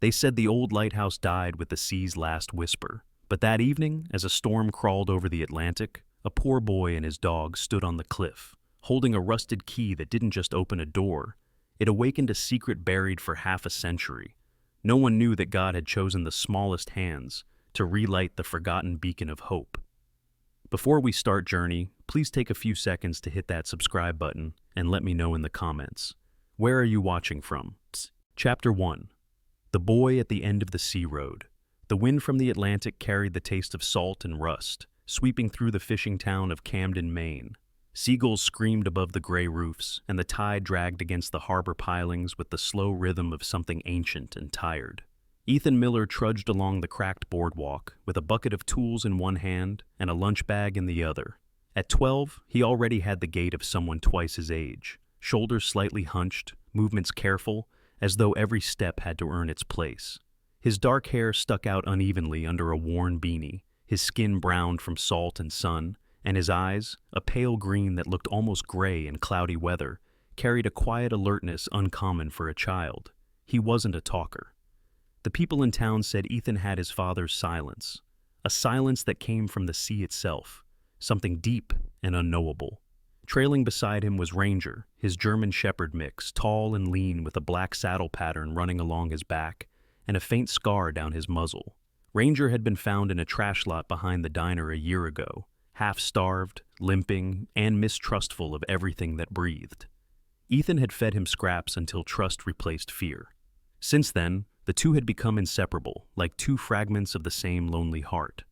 They said the old lighthouse died with the sea's last whisper. But that evening, as a storm crawled over the Atlantic, a poor boy and his dog stood on the cliff, holding a rusted key that didn't just open a door. It awakened a secret buried for half a century. No one knew that God had chosen the smallest hands to relight the forgotten beacon of hope. Before we start Journey, please take a few seconds to hit that subscribe button and let me know in the comments. Where are you watching from? Chapter 1. The Boy at the End of the Sea Road. The wind from the Atlantic carried the taste of salt and rust, sweeping through the fishing town of Camden, Maine. Seagulls screamed above the gray roofs, and the tide dragged against the harbor pilings with the slow rhythm of something ancient and tired. Ethan Miller trudged along the cracked boardwalk, with a bucket of tools in one hand and a lunch bag in the other. At 12, he already had the gait of someone twice his age, shoulders slightly hunched, movements careful, as though every step had to earn its place. His dark hair stuck out unevenly under a worn beanie, his skin browned from salt and sun, and his eyes, a pale green that looked almost gray in cloudy weather, carried a quiet alertness uncommon for a child. He wasn't a talker. The people in town said Ethan had his father's silence, a silence that came from the sea itself, something deep and unknowable. Trailing beside him was Ranger, his German Shepherd mix, tall and lean with a black saddle pattern running along his back and a faint scar down his muzzle. Ranger had been found in a trash lot behind the diner a year ago, half-starved, limping, and mistrustful of everything that breathed. Ethan had fed him scraps until trust replaced fear. Since then, the two had become inseparable, like two fragments of the same lonely heart.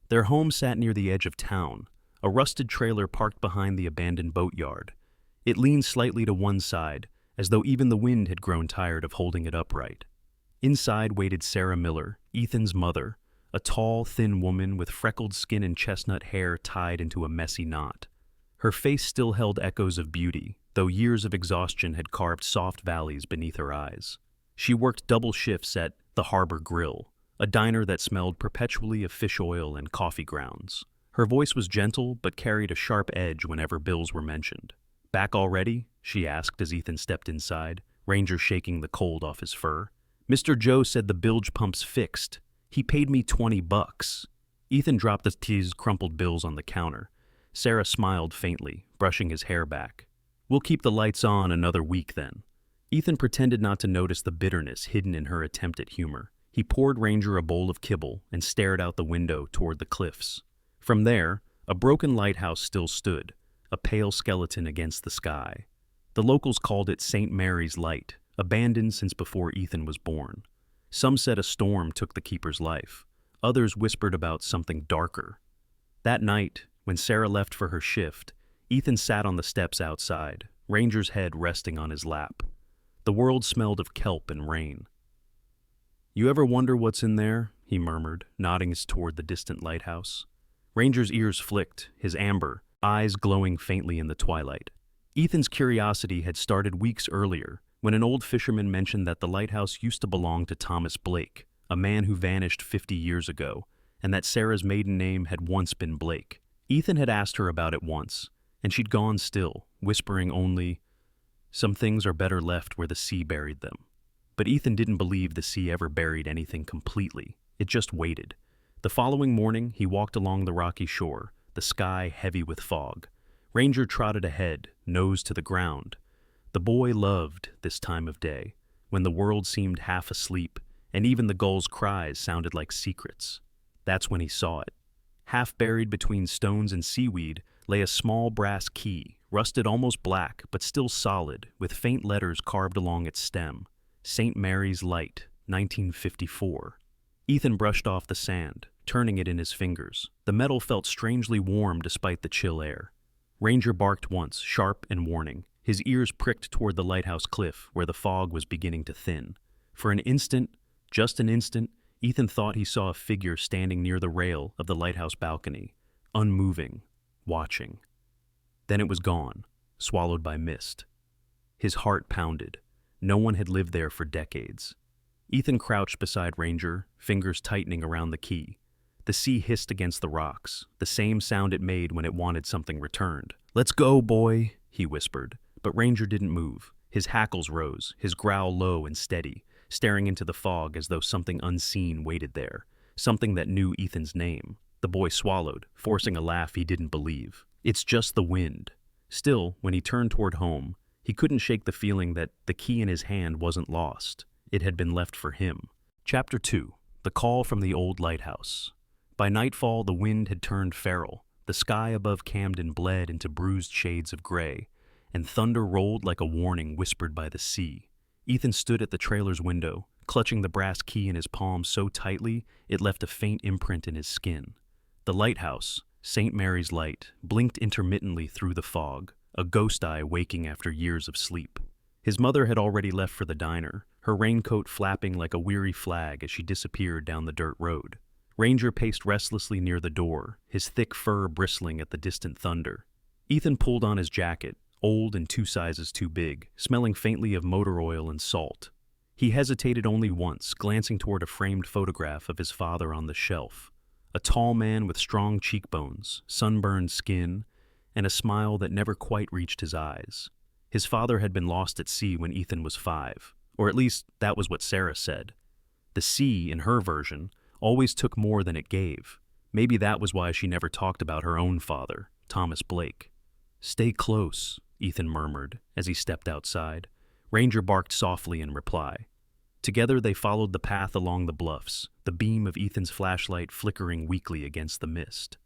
Their home sat near the edge of town, a rusted trailer parked behind the abandoned boatyard. It leaned slightly to one side, as though even the wind had grown tired of holding it upright. Inside waited Sarah Miller, Ethan's mother, a tall, thin woman with freckled skin and chestnut hair tied into a messy knot. Her face still held echoes of beauty, though years of exhaustion had carved soft valleys beneath her eyes. She worked double shifts at the Harbor Grill, a diner that smelled perpetually of fish oil and coffee grounds. Her voice was gentle but carried a sharp edge whenever bills were mentioned. "Back already?" she asked as Ethan stepped inside, Ranger shaking the cold off his fur. "Mr. Joe said the bilge pump's fixed. He paid me $20. Ethan dropped his crumpled bills on the counter. Sarah smiled faintly, brushing his hair back. "We'll keep the lights on another week then." Ethan pretended not to notice the bitterness hidden in her attempt at humor. He poured Ranger a bowl of kibble and stared out the window toward the cliffs. From there, a broken lighthouse still stood, a pale skeleton against the sky. The locals called it St. Mary's Light, abandoned since before Ethan was born. Some said a storm took the keeper's life. Others whispered about something darker. That night, when Sarah left for her shift, Ethan sat on the steps outside, Ranger's head resting on his lap. The world smelled of kelp and rain. "You ever wonder what's in there?" he murmured, nodding toward the distant lighthouse. Ranger's ears flicked, his amber eyes glowing faintly in the twilight. Ethan's curiosity had started weeks earlier, when an old fisherman mentioned that the lighthouse used to belong to Thomas Blake, a man who vanished 50 years ago, and that Sarah's maiden name had once been Blake. Ethan had asked her about it once, and she'd gone still, whispering only, "Some things are better left where the sea buried them." But Ethan didn't believe the sea ever buried anything completely. It just waited. The following morning, he walked along the rocky shore, the sky heavy with fog. Ranger trotted ahead, nose to the ground. The boy loved this time of day, when the world seemed half asleep, and even the gulls' cries sounded like secrets. That's when he saw it. Half buried between stones and seaweed lay a small brass key, rusted almost black, but still solid, with faint letters carved along its stem. St. Mary's Light, 1954. Ethan brushed off the sand, turning it in his fingers. The metal felt strangely warm despite the chill air. Ranger barked once, sharp and warning. His ears pricked toward the lighthouse cliff, where the fog was beginning to thin. For an instant, just an instant, Ethan thought he saw a figure standing near the rail of the lighthouse balcony, unmoving, watching. Then it was gone, swallowed by mist. His heart pounded. No one had lived there for decades. Ethan crouched beside Ranger, fingers tightening around the key. The sea hissed against the rocks, the same sound it made when it wanted something returned. "Let's go, boy," he whispered, but Ranger didn't move. His hackles rose, his growl low and steady, staring into the fog as though something unseen waited there, something that knew Ethan's name. The boy swallowed, forcing a laugh he didn't believe. It's just the wind. Still, when he turned toward home, he couldn't shake the feeling that the key in his hand wasn't lost. It had been left for him. Chapter 2. The Call from the Old Lighthouse. By nightfall, the wind had turned feral. The sky above Camden bled into bruised shades of gray, and thunder rolled like a warning whispered by the sea. Ethan stood at the trailer's window, clutching the brass key in his palm so tightly it left a faint imprint in his skin. The lighthouse, St. Mary's Light, blinked intermittently through the fog, a ghost eye waking after years of sleep. His mother had already left for the diner, her raincoat flapping like a weary flag as she disappeared down the dirt road. Ranger paced restlessly near the door, his thick fur bristling at the distant thunder. Ethan pulled on his jacket, old and 2 sizes too big, smelling faintly of motor oil and salt. He hesitated only once, glancing toward a framed photograph of his father on the shelf. A tall man with strong cheekbones, sunburned skin, and a smile that never quite reached his eyes. His father had been lost at sea when Ethan was 5, or at least that was what Sarah said. The sea, in her version, always took more than it gave. Maybe that was why she never talked about her own father, Thomas Blake. "Stay close," Ethan murmured as he stepped outside. Ranger barked softly in reply. Together they followed the path along the bluffs, the beam of Ethan's flashlight flickering weakly against the mist.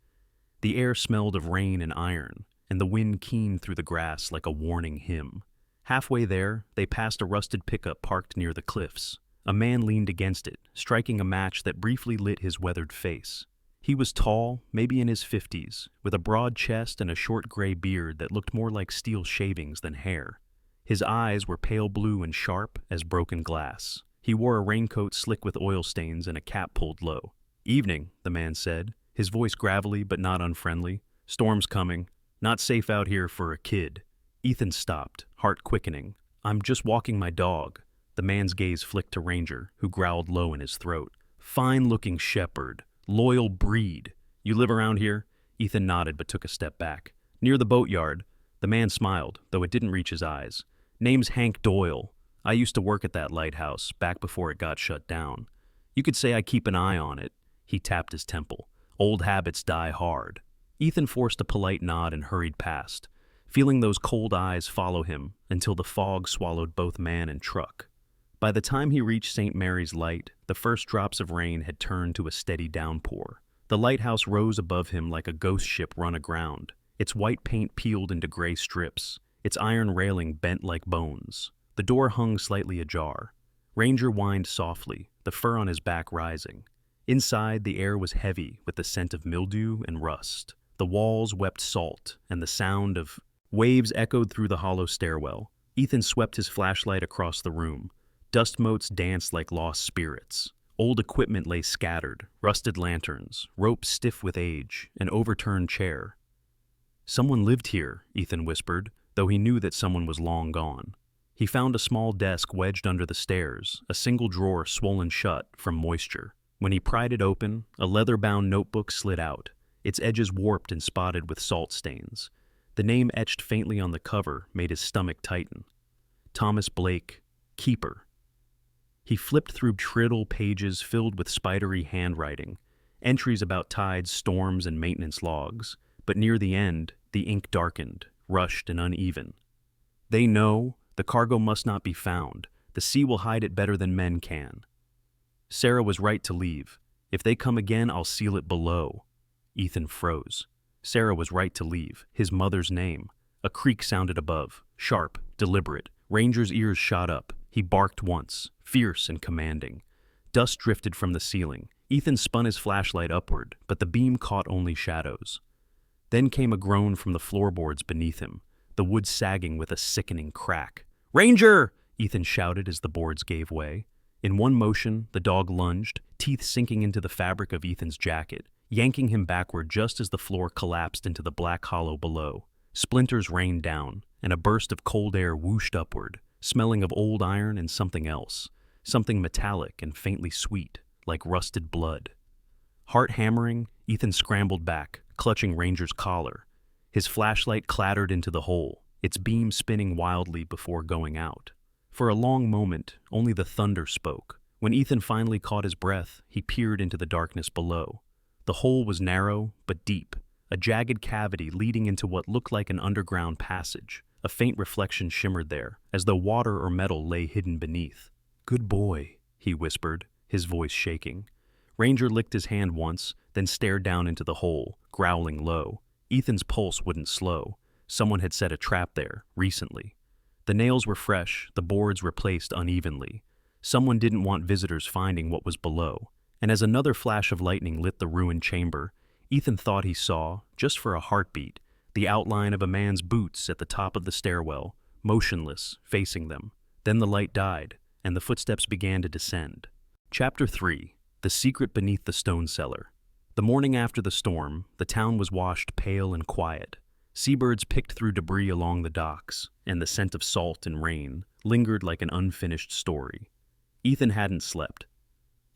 The air smelled of rain and iron, and the wind keened through the grass like a warning hymn. Halfway there, they passed a rusted pickup parked near the cliffs. A man leaned against it, striking a match that briefly lit his weathered face. He was tall, maybe in his 50s, with a broad chest and a short gray beard that looked more like steel shavings than hair. His eyes were pale blue and sharp as broken glass. He wore a raincoat slick with oil stains and a cap pulled low. "Evening," the man said, his voice gravelly but not unfriendly. "Storm's coming. Not safe out here for a kid." Ethan stopped, heart quickening. "I'm just walking my dog." The man's gaze flicked to Ranger, who growled low in his throat. "Fine-looking shepherd. Loyal breed. You live around here?" Ethan nodded but took a step back. "Near the boatyard." The man smiled, though it didn't reach his eyes. "Name's Hank Doyle. I used to work at that lighthouse, back before it got shut down. You could say I keep an eye on it." He tapped his temple. "Old habits die hard." Ethan forced a polite nod and hurried past, feeling those cold eyes follow him until the fog swallowed both man and truck. By the time he reached St. Mary's Light, the first drops of rain had turned to a steady downpour. The lighthouse rose above him like a ghost ship run aground, its white paint peeled into gray strips, its iron railing bent like bones. The door hung slightly ajar. Ranger whined softly, the fur on his back rising. Inside, the air was heavy with the scent of mildew and rust. The walls wept salt, and the sound of waves echoed through the hollow stairwell. Ethan swept his flashlight across the room. Dust motes danced like lost spirits. Old equipment lay scattered, rusted lanterns, ropes stiff with age, an overturned chair. "Someone lived here," Ethan whispered, though he knew that someone was long gone. He found a small desk wedged under the stairs, a single drawer swollen shut from moisture. When he pried it open, a leather-bound notebook slid out, its edges warped and spotted with salt stains. The name etched faintly on the cover made his stomach tighten. Thomas Blake, Keeper. He flipped through triddle pages filled with spidery handwriting, entries about tides, storms, and maintenance logs, but near the end, the ink darkened, rushed and uneven. "They know. The cargo must not be found. The sea will hide it better than men can. Sarah was right to leave. If they come again, I'll seal it below." Ethan froze. Sarah was right to leave, his mother's name. A creak sounded above, sharp, deliberate. Ranger's ears shot up. He barked once, fierce and commanding. Dust drifted from the ceiling. Ethan spun his flashlight upward, but the beam caught only shadows. Then came a groan from the floorboards beneath him, the wood sagging with a sickening crack. "Ranger!" Ethan shouted as the boards gave way. In one motion, the dog lunged, teeth sinking into the fabric of Ethan's jacket, yanking him backward just as the floor collapsed into the black hollow below. Splinters rained down, and a burst of cold air whooshed upward, smelling of old iron and something else, something metallic and faintly sweet, like rusted blood. Heart hammering, Ethan scrambled back, clutching Ranger's collar. His flashlight clattered into the hole, its beam spinning wildly before going out. For a long moment, only the thunder spoke. When Ethan finally caught his breath, he peered into the darkness below. The hole was narrow, but deep, a jagged cavity leading into what looked like an underground passage. A faint reflection shimmered there, as though water or metal lay hidden beneath. "Good boy," he whispered, his voice shaking. Ranger licked his hand once, then stared down into the hole, growling low. Ethan's pulse wouldn't slow. Someone had set a trap there, recently. The nails were fresh, the boards replaced unevenly. Someone didn't want visitors finding what was below. And as another flash of lightning lit the ruined chamber, Ethan thought he saw, just for a heartbeat, the outline of a man's boots at the top of the stairwell, motionless, facing them. Then the light died, and the footsteps began to descend. Chapter 3. The Secret Beneath the Stone Cellar. The morning after the storm, the town was washed pale and quiet. Seabirds picked through debris along the docks, and the scent of salt and rain lingered like an unfinished story. Ethan hadn't slept.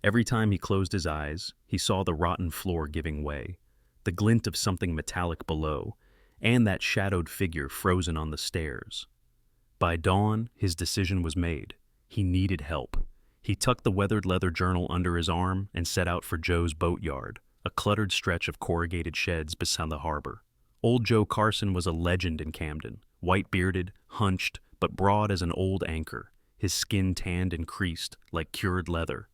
Every time he closed his eyes, he saw the rotten floor giving way, the glint of something metallic below, and that shadowed figure frozen on the stairs. By dawn, his decision was made. He needed help. He tucked the weathered leather journal under his arm and set out for Joe's boatyard, a cluttered stretch of corrugated sheds beside the harbor. Old Joe Carson was a legend in Camden, white-bearded, hunched, but broad as an old anchor, his skin tanned and creased like cured leather.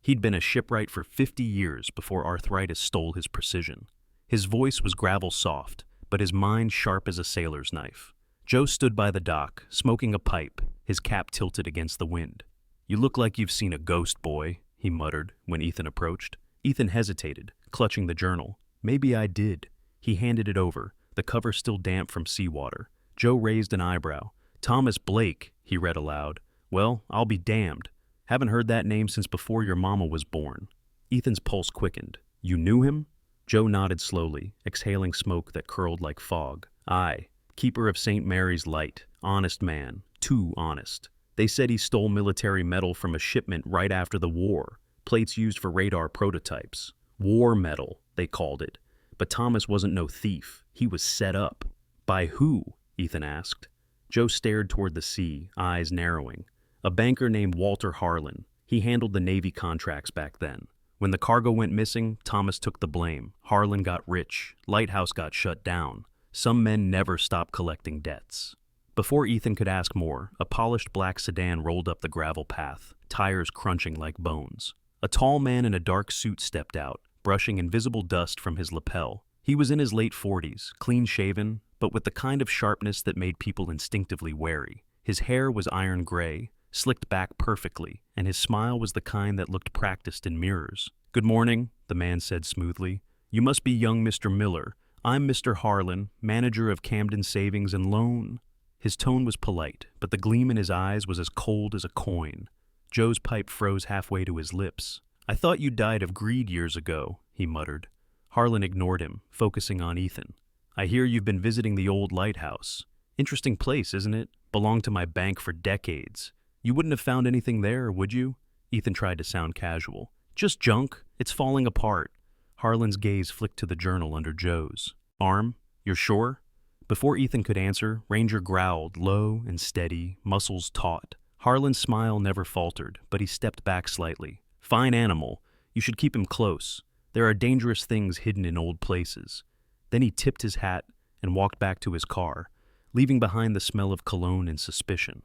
He'd been a shipwright for 50 years before arthritis stole his precision. His voice was gravel-soft, but his mind sharp as a sailor's knife. Joe stood by the dock, smoking a pipe, his cap tilted against the wind. "You look like you've seen a ghost, boy," he muttered when Ethan approached. Ethan hesitated, clutching the journal. "Maybe I did." He handed it over, the cover still damp from seawater. Joe raised an eyebrow. "Thomas Blake," he read aloud. "Well, I'll be damned. Haven't heard that name since before your mama was born." Ethan's pulse quickened. "You knew him?" Joe nodded slowly, exhaling smoke that curled like fog. "Aye, keeper of St. Mary's Light. Honest man. Too honest. They said he stole military metal from a shipment right after the war. Plates used for radar prototypes. War metal, they called it. But Thomas wasn't no thief. He was set up." "By who?" Ethan asked. Joe stared toward the sea, eyes narrowing. "A banker named Walter Harlan. He handled the Navy contracts back then. When the cargo went missing, Thomas took the blame. Harlan got rich. Lighthouse got shut down. Some men never stop collecting debts." Before Ethan could ask more, a polished black sedan rolled up the gravel path, tires crunching like bones. A tall man in a dark suit stepped out, brushing invisible dust from his lapel. He was in his late 40s, clean-shaven, but with the kind of sharpness that made people instinctively wary. His hair was iron gray, slicked back perfectly, and his smile was the kind that looked practiced in mirrors. "Good morning," the man said smoothly. "You must be young Mr. Miller. I'm Mr. Harlan, manager of Camden Savings and Loan." His tone was polite, but the gleam in his eyes was as cold as a coin. Joe's pipe froze halfway to his lips. "I thought you died of greed years ago," he muttered. Harlan ignored him, focusing on Ethan. "I hear you've been visiting the old Lighthouse. Interesting place, isn't it? Belonged to my bank for decades. You wouldn't have found anything there, would you?" Ethan tried to sound casual. "Just junk. It's falling apart." Harlan's gaze flicked to the journal under Joe's. "Arm? You're sure?" Before Ethan could answer, Ranger growled, low and steady, muscles taut. Harlan's smile never faltered, but he stepped back slightly. "Fine animal. You should keep him close. There are dangerous things hidden in old places." Then he tipped his hat and walked back to his car, leaving behind the smell of cologne and suspicion.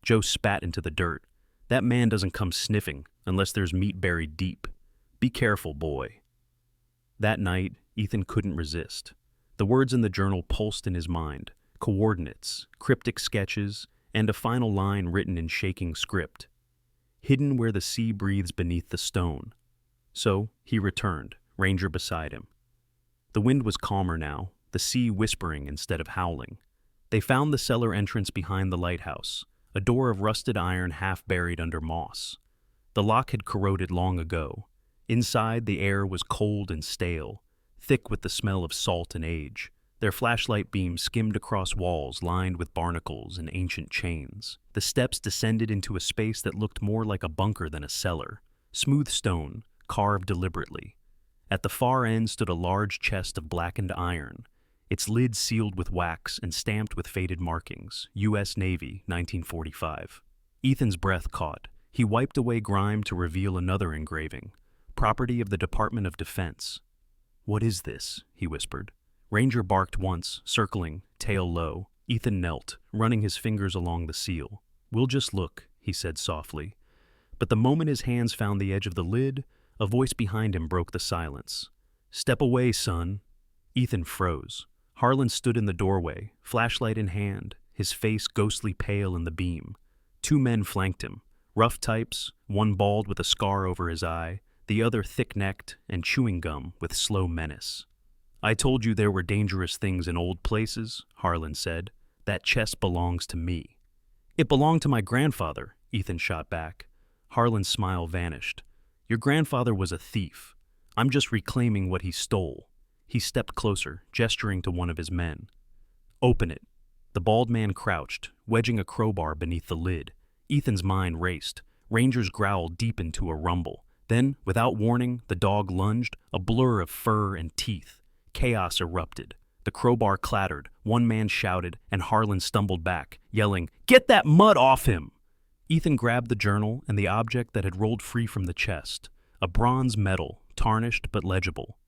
Joe spat into the dirt. "That man doesn't come sniffing unless there's meat buried deep. Be careful, boy." That night, Ethan couldn't resist. The words in the journal pulsed in his mind, coordinates, cryptic sketches, and a final line written in shaking script. "Hidden where the sea breathes beneath the stone." So he returned, Ranger beside him. The wind was calmer now, the sea whispering instead of howling. They found the cellar entrance behind the lighthouse, a door of rusted iron half buried under moss. The lock had corroded long ago. Inside, the air was cold and stale, thick with the smell of salt and age. Their flashlight beams skimmed across walls lined with barnacles and ancient chains. The steps descended into a space that looked more like a bunker than a cellar. Smooth stone, carved deliberately. At the far end stood a large chest of blackened iron, its lid sealed with wax and stamped with faded markings, U.S. Navy, 1945. Ethan's breath caught. He wiped away grime to reveal another engraving. Property of the Department of Defense. "What is this?" he whispered. Ranger barked once, circling, tail low. Ethan knelt, running his fingers along the seal. "We'll just look," he said softly. But the moment his hands found the edge of the lid, a voice behind him broke the silence. "Step away, son." Ethan froze. Harlan stood in the doorway, flashlight in hand, his face ghostly pale in the beam. Two men flanked him, rough types, one bald with a scar over his eye, the other thick-necked and chewing gum with slow menace. "I told you there were dangerous things in old places," Harlan said. "That chest belongs to me." "It belonged to my grandfather," Ethan shot back. Harlan's smile vanished. "Your grandfather was a thief. I'm just reclaiming what he stole." He stepped closer, gesturing to one of his men. "Open it." The bald man crouched, wedging a crowbar beneath the lid. Ethan's mind raced. Ranger's growl deepened to a rumble. Then, without warning, the dog lunged, a blur of fur and teeth. Chaos erupted. The crowbar clattered, one man shouted, and Harlan stumbled back, yelling, "Get that mud off him!" Ethan grabbed the journal and the object that had rolled free from the chest. A bronze medal, tarnished but legible.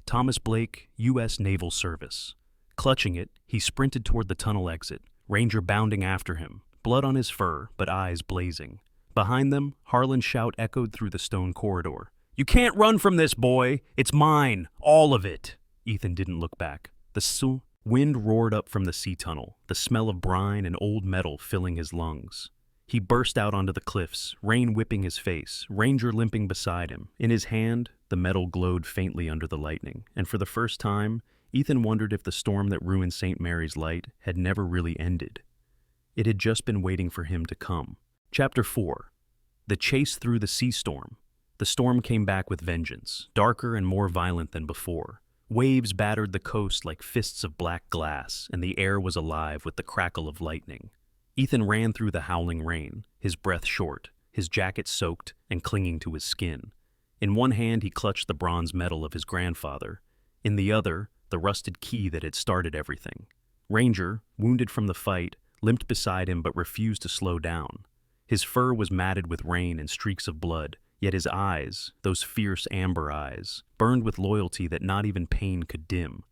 Thomas Blake, U.S. Naval Service. Clutching it, he sprinted toward the tunnel exit, Ranger bounding after him, blood on his fur, but eyes blazing. Behind them, Harlan's shout echoed through the stone corridor. "You can't run from this, boy! It's mine! All of it!" Ethan didn't look back. The wind roared up from the sea tunnel, the smell of brine and old metal filling his lungs. He burst out onto the cliffs, rain whipping his face, Ranger limping beside him. In his hand, the metal glowed faintly under the lightning, and for the first time, Ethan wondered if the storm that ruined St. Mary's Light had never really ended. It had just been waiting for him to come. Chapter 4. The Chase Through the Sea Storm. The storm came back with vengeance, darker and more violent than before. Waves battered the coast like fists of black glass, and the air was alive with the crackle of lightning. Ethan ran through the howling rain, his breath short, his jacket soaked and clinging to his skin. In one hand he clutched the bronze medal of his grandfather. In the other, the rusted key that had started everything. Ranger, wounded from the fight, limped beside him but refused to slow down. His fur was matted with rain and streaks of blood, yet his eyes, those fierce amber eyes, burned with loyalty that not even pain could dim.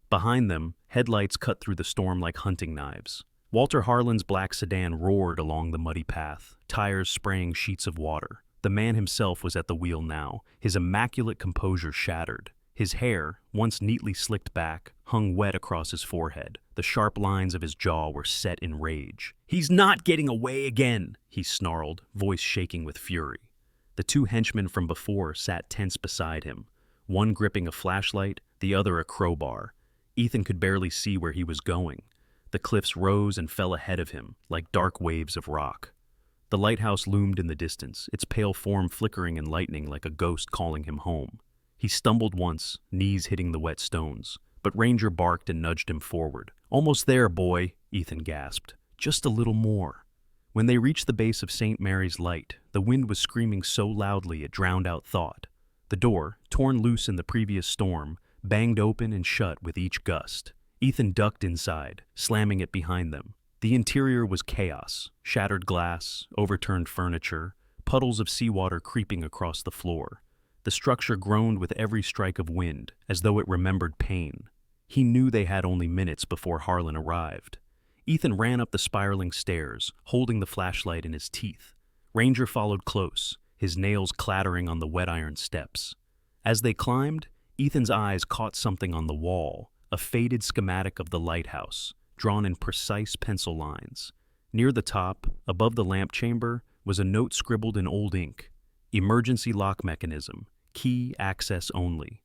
Behind them, headlights cut through the storm like hunting knives. Walter Harlan's black sedan roared along the muddy path, tires spraying sheets of water. The man himself was at the wheel now, his immaculate composure shattered. His hair, once neatly slicked back, hung wet across his forehead. The sharp lines of his jaw were set in rage. "He's not getting away again!" he snarled, voice shaking with fury. The two henchmen from before sat tense beside him, one gripping a flashlight, the other a crowbar. Ethan could barely see where he was going. The cliffs rose and fell ahead of him, like dark waves of rock. The lighthouse loomed in the distance, its pale form flickering in lightning like a ghost calling him home. He stumbled once, knees hitting the wet stones, but Ranger barked and nudged him forward. "Almost there, boy," Ethan gasped. "Just a little more." When they reached the base of St. Mary's Light, the wind was screaming so loudly it drowned out thought. The door, torn loose in the previous storm, banged open and shut with each gust. Ethan ducked inside, slamming it behind them. The interior was chaos, shattered glass, overturned furniture, puddles of seawater creeping across the floor. The structure groaned with every strike of wind, as though it remembered pain. He knew they had only minutes before Harlan arrived. Ethan ran up the spiraling stairs, holding the flashlight in his teeth. Ranger followed close, his nails clattering on the wet iron steps. As they climbed, Ethan's eyes caught something on the wall, a faded schematic of the lighthouse, drawn in precise pencil lines. Near the top, above the lamp chamber, was a note scribbled in old ink. "Emergency lock mechanism. Key access only."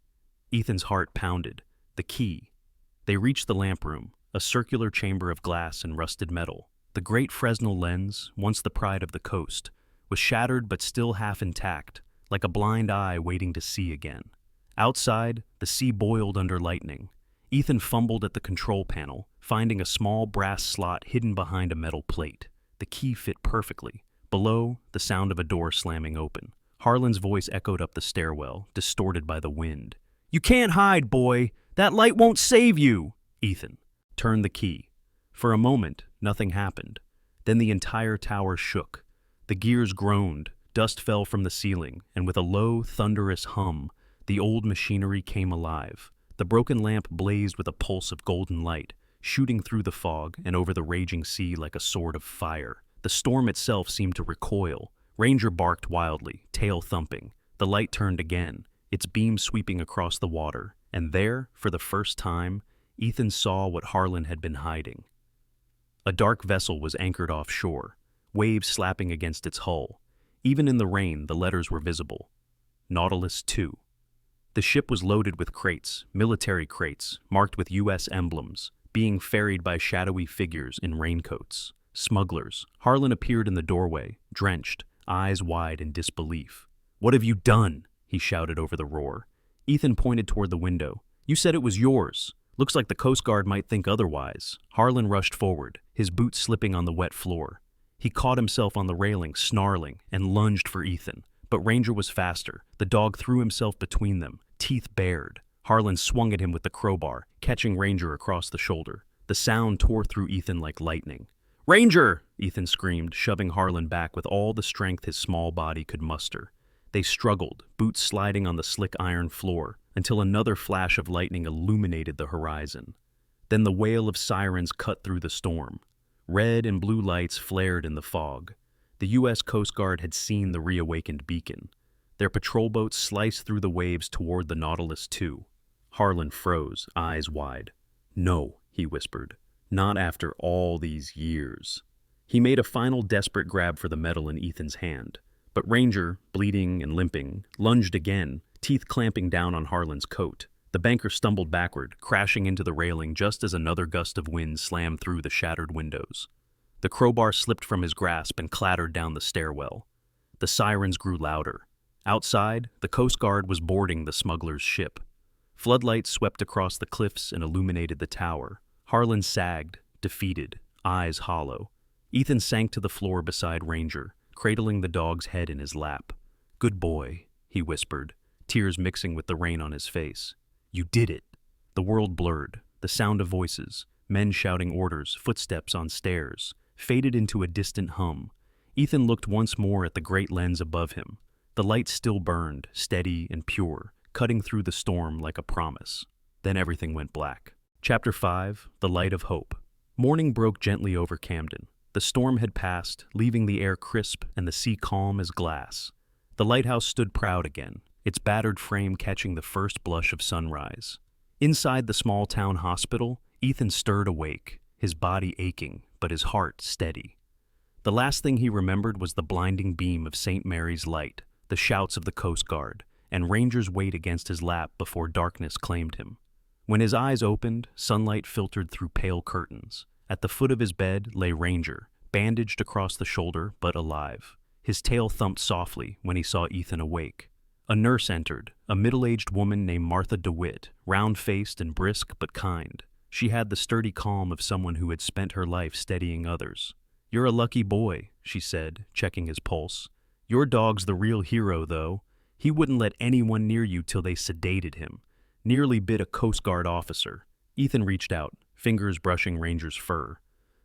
Ethan's heart pounded. The key. They reached the lamp room, a circular chamber of glass and rusted metal. The great Fresnel lens, once the pride of the coast, was shattered but still half intact, like a blind eye waiting to see again. Outside, the sea boiled under lightning. Ethan fumbled at the control panel, finding a small brass slot hidden behind a metal plate. The key fit perfectly. Below, the sound of a door slamming open. Harlan's voice echoed up the stairwell, distorted by the wind. "You can't hide, boy! That light won't save you!" Ethan turned the key. For a moment, nothing happened. Then the entire tower shook. The gears groaned, dust fell from the ceiling, and with a low, thunderous hum, the old machinery came alive. The broken lamp blazed with a pulse of golden light, shooting through the fog and over the raging sea like a sword of fire. The storm itself seemed to recoil. Ranger barked wildly, tail thumping. The light turned again, its beam sweeping across the water, and there, for the first time, Ethan saw what Harlan had been hiding. A dark vessel was anchored offshore, waves slapping against its hull. Even in the rain, the letters were visible. Nautilus II. The ship was loaded with crates, military crates, marked with U.S. emblems, being ferried by shadowy figures in raincoats. Smugglers. Harlan appeared in the doorway, drenched, eyes wide in disbelief. "What have you done?" he shouted over the roar. Ethan pointed toward the window. "You said it was yours. Looks like the Coast Guard might think otherwise." Harlan rushed forward, his boots slipping on the wet floor. He caught himself on the railing, snarling, and lunged for Ethan. But Ranger was faster. The dog threw himself between them, teeth bared. Harlan swung at him with the crowbar, catching Ranger across the shoulder. The sound tore through Ethan like lightning. "Ranger!" Ethan screamed, shoving Harlan back with all the strength his small body could muster. They struggled, boots sliding on the slick iron floor, until another flash of lightning illuminated the horizon. Then the wail of sirens cut through the storm. Red and blue lights flared in the fog. The U.S. Coast Guard had seen the reawakened beacon. Their patrol boats sliced through the waves toward the Nautilus II. Harlan froze, eyes wide. "No," he whispered. "Not after all these years." He made a final desperate grab for the metal in Ethan's hand. But Ranger, bleeding and limping, lunged again, teeth clamping down on Harlan's coat. The banker stumbled backward, crashing into the railing just as another gust of wind slammed through the shattered windows. The crowbar slipped from his grasp and clattered down the stairwell. The sirens grew louder. Outside, the Coast Guard was boarding the smuggler's ship. Floodlights swept across the cliffs and illuminated the tower. Harlan sagged, defeated, eyes hollow. Ethan sank to the floor beside Ranger, cradling the dog's head in his lap. "Good boy," he whispered, tears mixing with the rain on his face. "You did it." The world blurred. The sound of voices, men shouting orders, footsteps on stairs, faded into a distant hum. Ethan looked once more at the great lens above him. The light still burned, steady and pure, cutting through the storm like a promise. Then everything went black. Chapter 5, The Light of Hope. Morning broke gently over Camden. The storm had passed, leaving the air crisp and the sea calm as glass. The lighthouse stood proud again, its battered frame catching the first blush of sunrise. Inside the small town hospital, Ethan stirred awake, his body aching, but his heart steady. The last thing he remembered was the blinding beam of St. Mary's light, the shouts of the Coast Guard, and Ranger's weight against his lap before darkness claimed him. When his eyes opened, sunlight filtered through pale curtains. At the foot of his bed lay Ranger, bandaged across the shoulder but alive. His tail thumped softly when he saw Ethan awake. A nurse entered, a middle-aged woman named Martha DeWitt, round-faced and brisk but kind. She had the sturdy calm of someone who had spent her life steadying others. "You're a lucky boy," she said, checking his pulse. "Your dog's the real hero, though. He wouldn't let anyone near you till they sedated him. Nearly bit a Coast Guard officer." Ethan reached out, fingers brushing Ranger's fur.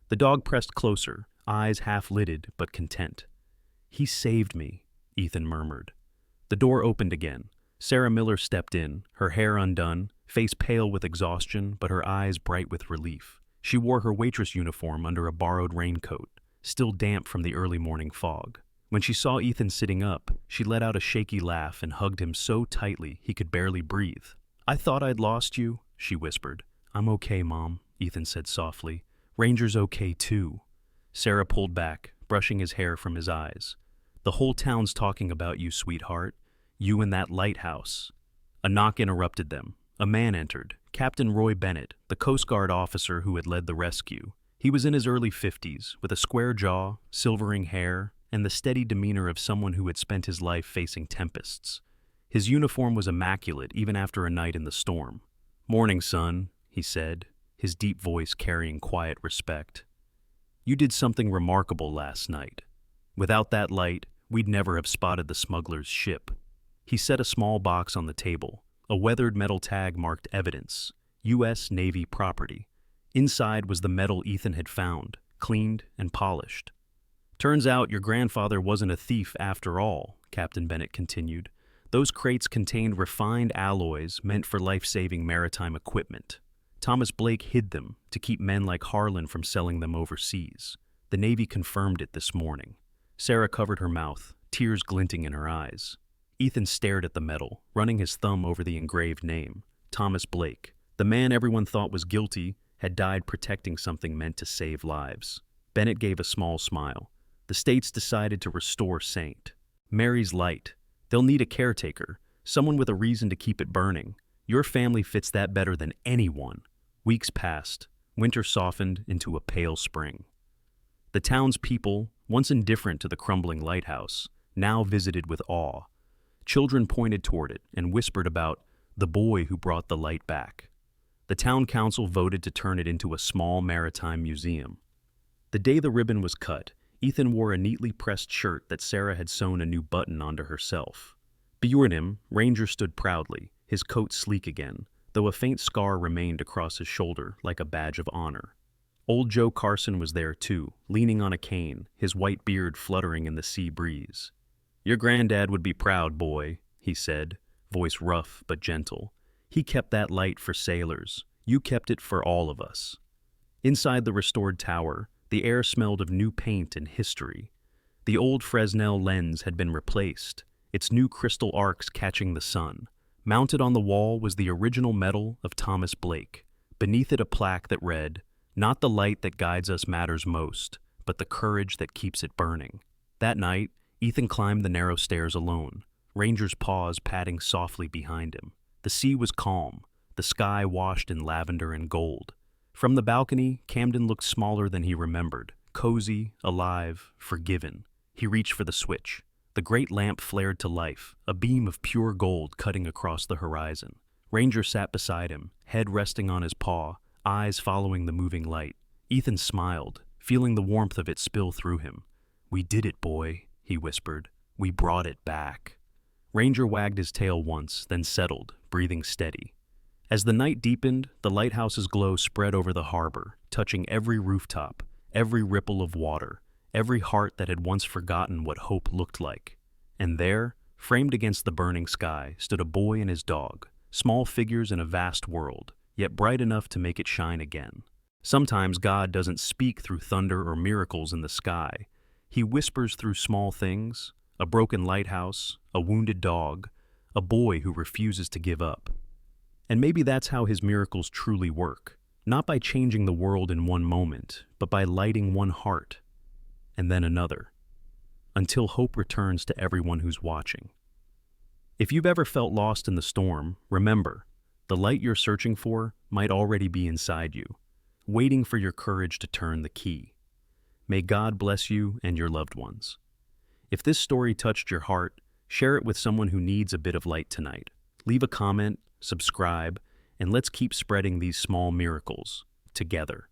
The dog pressed closer, eyes half-lidded but content. "He saved me," Ethan murmured. The door opened again. Sarah Miller stepped in, her hair undone, face pale with exhaustion but her eyes bright with relief. She wore her waitress uniform under a borrowed raincoat, still damp from the early morning fog. When she saw Ethan sitting up, she let out a shaky laugh and hugged him so tightly he could barely breathe. "I thought I'd lost you," she whispered. "I'm okay, Mom," Ethan said softly. "Ranger's okay, too." Sarah pulled back, brushing his hair from his eyes. "The whole town's talking about you, sweetheart. You and that lighthouse." A knock interrupted them. A man entered, Captain Roy Bennett, the Coast Guard officer who had led the rescue. He was in his early 50s, with a square jaw, silvering hair, and the steady demeanor of someone who had spent his life facing tempests. His uniform was immaculate even after a night in the storm. "Morning, son," he said, his deep voice carrying quiet respect. "You did something remarkable last night. Without that light, we'd never have spotted the smuggler's ship." He set a small box on the table. A weathered metal tag marked evidence, U.S. Navy property. Inside was the metal Ethan had found, cleaned and polished. Turns out your grandfather wasn't a thief after all, Captain Bennett continued. Those crates contained refined alloys meant for life-saving maritime equipment. Thomas Blake hid them to keep men like Harlan from selling them overseas. The Navy confirmed it this morning. Sarah covered her mouth, tears glinting in her eyes. Ethan stared at the metal, running his thumb over the engraved name. Thomas Blake. The man everyone thought was guilty had died protecting something meant to save lives. Bennett gave a small smile. The states decided to restore Saint Mary's Light. They'll need a caretaker, someone with a reason to keep it burning. Your family fits that better than anyone. Weeks passed. Winter softened into a pale spring. The townspeople, once indifferent to the crumbling lighthouse, now visited with awe. Children pointed toward it and whispered about the boy who brought the light back. The town council voted to turn it into a small maritime museum. The day the ribbon was cut, Ethan wore a neatly pressed shirt that Sarah had sewn a new button onto herself. Beyond him, Ranger stood proudly, his coat sleek again, though a faint scar remained across his shoulder like a badge of honor. Old Joe Carson was there too, leaning on a cane, his white beard fluttering in the sea breeze. "Your granddad would be proud, boy," he said, voice rough but gentle. "He kept that light for sailors. You kept it for all of us." Inside the restored tower, the air smelled of new paint and history. The old Fresnel lens had been replaced, its new crystal arcs catching the sun. Mounted on the wall was the original medal of Thomas Blake. Beneath it a plaque that read, "Not the light that guides us matters most, but the courage that keeps it burning." That night, Ethan climbed the narrow stairs alone, Ranger's paws padding softly behind him. The sea was calm, the sky washed in lavender and gold. From the balcony, Camden looked smaller than he remembered, cozy, alive, forgiven. He reached for the switch. The great lamp flared to life, a beam of pure gold cutting across the horizon. Ranger sat beside him, head resting on his paw, eyes following the moving light. Ethan smiled, feeling the warmth of it spill through him. "We did it, boy," he whispered. "We brought it back." Ranger wagged his tail once, then settled, breathing steady. As the night deepened, the lighthouse's glow spread over the harbor, touching every rooftop, every ripple of water, every heart that had once forgotten what hope looked like. And there, framed against the burning sky, stood a boy and his dog, small figures in a vast world, yet bright enough to make it shine again. Sometimes God doesn't speak through thunder or miracles in the sky. He whispers through small things, a broken lighthouse, a wounded dog, a boy who refuses to give up. And maybe that's how his miracles truly work, not by changing the world in one moment, but by lighting one heart, and then another, until hope returns to everyone who's watching. If you've ever felt lost in the storm, remember, the light you're searching for might already be inside you, waiting for your courage to turn the key. May God bless you and your loved ones. If this story touched your heart, share it with someone who needs a bit of light tonight. Leave a comment, subscribe, and let's keep spreading these small miracles together.